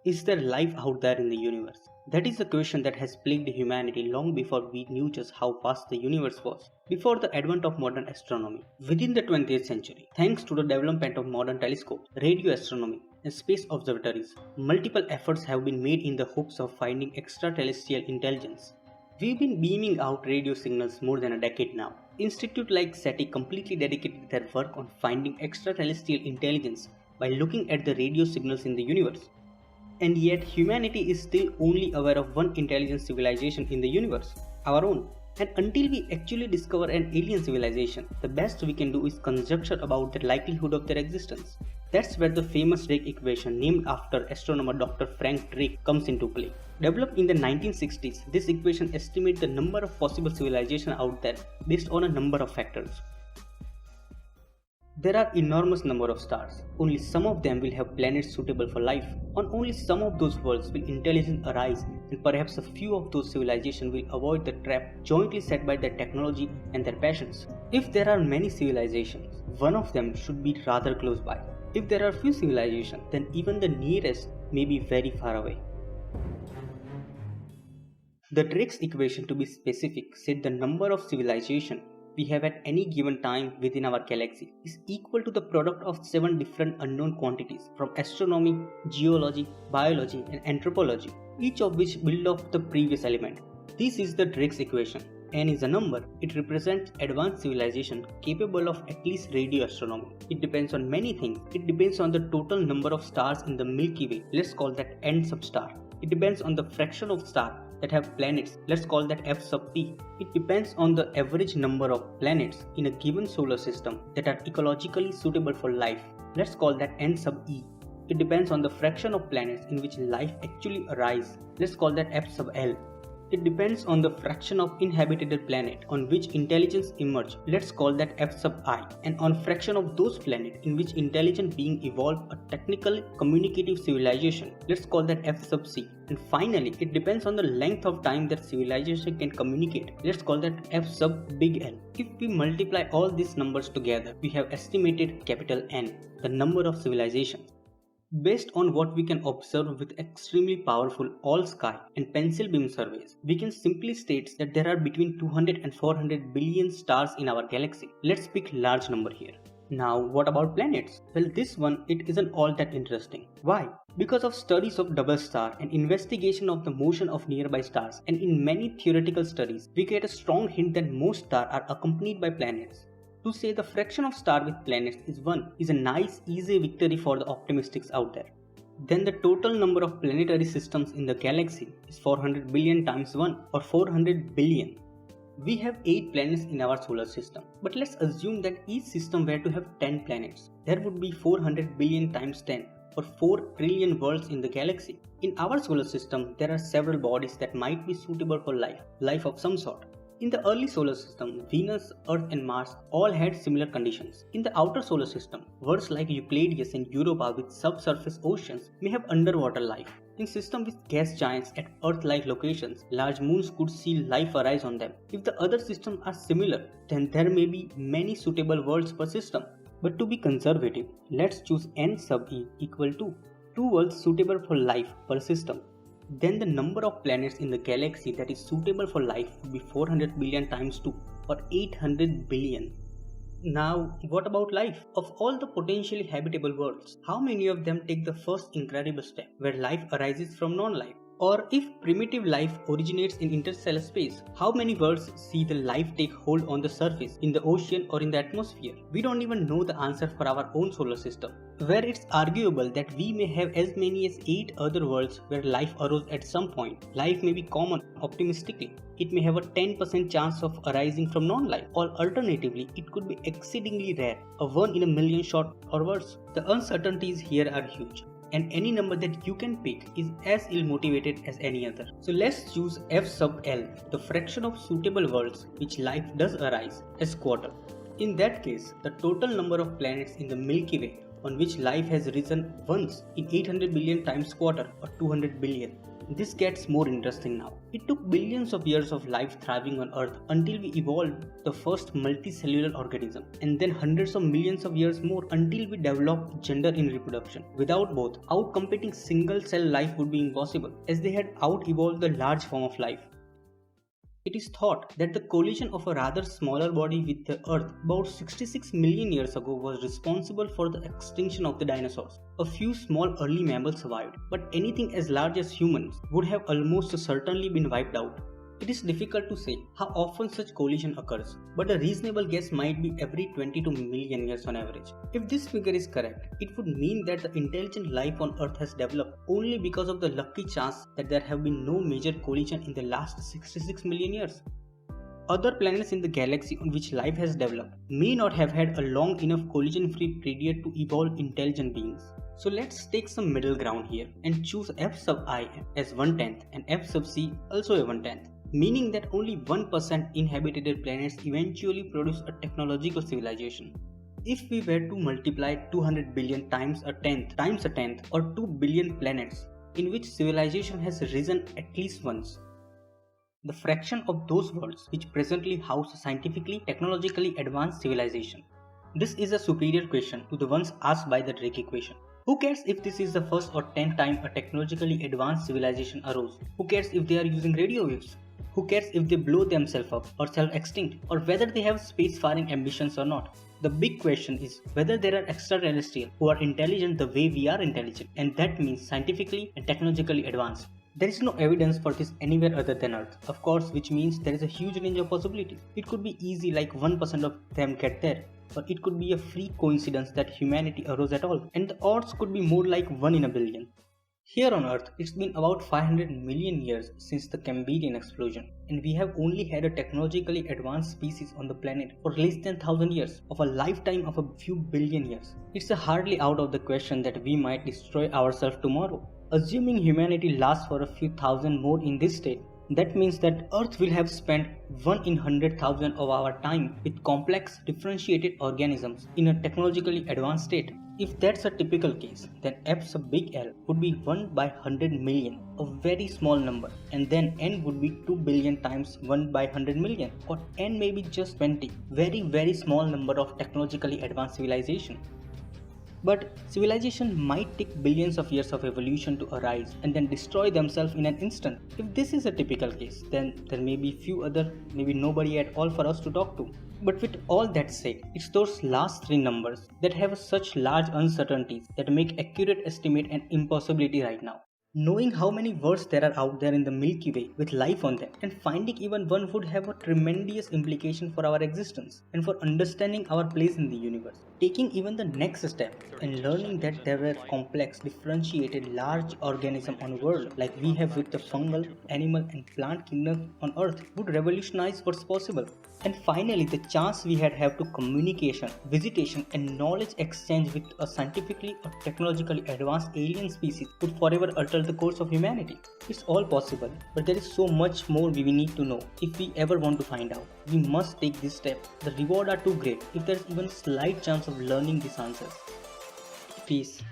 Is there life out there in the universe? That is the question that has plagued humanity long before we knew just how vast the universe was, before the advent of modern astronomy. Within the 20th century, thanks to the development of modern telescopes, radio astronomy, and space observatories, multiple efforts have been made in the hopes of finding extraterrestrial intelligence. We've been beaming out radio signals more than a decade now. Institutes like SETI completely dedicated their work on finding extraterrestrial intelligence by looking at the radio signals in the universe. And yet, humanity is still only aware of one intelligent civilization in the universe, our own. And until we actually discover an alien civilization, the best we can do is conjecture about the likelihood of their existence. That's where the famous Drake equation, named after astronomer Dr. Frank Drake, comes into play. Developed in the 1960s, this equation estimates the number of possible civilizations out there based on a number of factors. There are enormous number of stars. Only some of them will have planets suitable for life. On only some of those worlds will intelligence arise, and perhaps a few of those civilizations will avoid the trap jointly set by their technology and their passions. If there are many civilizations, one of them should be rather close by. If there are few civilizations, then even the nearest may be very far away. The Drake's equation, to be specific, said the number of civilizations we have at any given time within our galaxy is equal to the product of 7 different unknown quantities from astronomy, geology, biology, and anthropology, each of which build off the previous element. This is the Drake's equation. N is a number. It represents advanced civilization capable of at least radio astronomy. It depends on many things. It depends on the total number of stars in the Milky Way. Let's call that N sub star. It depends on the fraction of stars that have planets. Let's call that F sub p. It depends on the average number of planets in a given solar system that are ecologically suitable for life. Let's call that N sub e. It depends on the fraction of planets in which life actually arises. Let's call that F sub l. It depends on the fraction of inhabited planet on which intelligence emerge. Let's call that F sub I. And on fraction of those planets in which intelligent being evolve a technical communicative civilization. Let's call that F sub C. And finally, it depends on the length of time that civilization can communicate. Let's call that F sub big L. If we multiply all these numbers together, we have estimated capital N, the number of civilizations. Based on what we can observe with extremely powerful all-sky and pencil beam surveys, we can simply state that there are between 200 and 400 billion stars in our galaxy. Let's pick large number here. Now, what about planets? Well, this one, it isn't all that interesting. Why? Because of studies of double star and investigation of the motion of nearby stars, and in many theoretical studies, we get a strong hint that most stars are accompanied by planets. To say the fraction of star with planets is 1 is a nice easy victory for the optimists out there. Then the total number of planetary systems in the galaxy is 400 billion times 1 or 400 billion. We have 8 planets in our solar system, but let's assume that each system were to have 10 planets. There would be 400 billion times 10 or 4 trillion worlds in the galaxy. In our solar system, there are several bodies that might be suitable for life of some sort. In the early solar system, Venus, Earth and Mars all had similar conditions. In the outer solar system, worlds like Euclideus and Europa with subsurface oceans may have underwater life. In systems with gas giants at Earth-like locations, large moons could see life arise on them. If the other systems are similar, then there may be many suitable worlds per system. But to be conservative, let's choose n sub e equal to 2 worlds suitable for life per system. Then the number of planets in the galaxy that is suitable for life would be 400 billion times 2 or 800 billion. Now, what about life? Of all the potentially habitable worlds, how many of them take the first incredible step where life arises from non-life? Or if primitive life originates in interstellar space, how many worlds see the life take hold on the surface, in the ocean or in the atmosphere? We don't even know the answer for our own solar system, where it's arguable that we may have as many as 8 other worlds where life arose at some point. Life may be common, optimistically. It may have a 10% chance of arising from non-life, or alternatively, it could be exceedingly rare, a 1 in a million shot or worse. The uncertainties here are huge, and any number that you can pick is as ill-motivated as any other. So let's choose f sub l, the fraction of suitable worlds which life does arise, as quarter. In that case, the total number of planets in the Milky Way on which life has risen once in 800 billion times quarter or 200 billion. This gets more interesting now. It took billions of years of life thriving on Earth until we evolved the first multicellular organism, and then hundreds of millions of years more until we developed gender in reproduction. Without both, outcompeting single cell life would be impossible, as they had out-evolved the large form of life. It is thought that the collision of a rather smaller body with the Earth about 66 million years ago was responsible for the extinction of the dinosaurs. A few small early mammals survived, but anything as large as humans would have almost certainly been wiped out. It is difficult to say how often such collision occurs, but a reasonable guess might be every 22 million years on average. If this figure is correct, it would mean that the intelligent life on Earth has developed only because of the lucky chance that there have been no major collision in the last 66 million years. Other planets in the galaxy on which life has developed may not have had a long enough collision-free period to evolve intelligent beings. So let's take some middle ground here and choose f sub I as 1/10 and f sub c also a 1/10. Meaning that only 1% inhabited planets eventually produce a technological civilization. If we were to multiply 200 billion times a tenth or 2 billion planets in which civilization has risen at least once, the fraction of those worlds which presently house scientifically, technologically advanced civilization. This is a superior question to the ones asked by the Drake equation. Who cares if this is the first or 10th time a technologically advanced civilization arose? Who cares if they are using radio waves? Who cares if they blow themselves up or self-extinct, or whether they have space-faring ambitions or not? The big question is whether there are extraterrestrials who are intelligent the way we are intelligent, and that means scientifically and technologically advanced. There is no evidence for this anywhere other than Earth, of course, which means there is a huge range of possibilities. It could be easy like 1% of them get there, or it could be a freak coincidence that humanity arose at all, and the odds could be more like 1 in a billion. Here on Earth, it's been about 500 million years since the Cambrian explosion, and we have only had a technologically advanced species on the planet for less than 1,000 years, of a lifetime of a few billion years. It's hardly out of the question that we might destroy ourselves tomorrow. Assuming humanity lasts for a few thousand more in this state, that means that Earth will have spent 1 in 100,000 of our time with complex, differentiated organisms in a technologically advanced state. If that's a typical case, then f sub big L would be 1 by 100 million, a very small number, and then n would be 2 billion times 1 by 100 million, or n may be just 20, very small number of technologically advanced civilization. But civilization might take billions of years of evolution to arise and then destroy themselves in an instant. If this is a typical case, then there may be few other, maybe nobody at all for us to talk to. But with all that said, it's those last three numbers that have such large uncertainties that make accurate estimate an impossibility right now. Knowing how many worlds there are out there in the Milky Way with life on them, and finding even one would have a tremendous implication for our existence and for understanding our place in the universe. Taking even the next step and learning that there were complex, differentiated, large organisms on the world like we have with the fungal, animal and plant kingdom on Earth would revolutionize what's possible. And finally, the chance we have to communication, visitation and knowledge exchange with a scientifically or technologically advanced alien species would forever alter the course of humanity. It's all possible, but there is so much more we need to know if we ever want to find out. We must take this step. The rewards are too great if there is even slight chance of learning these answers. Peace.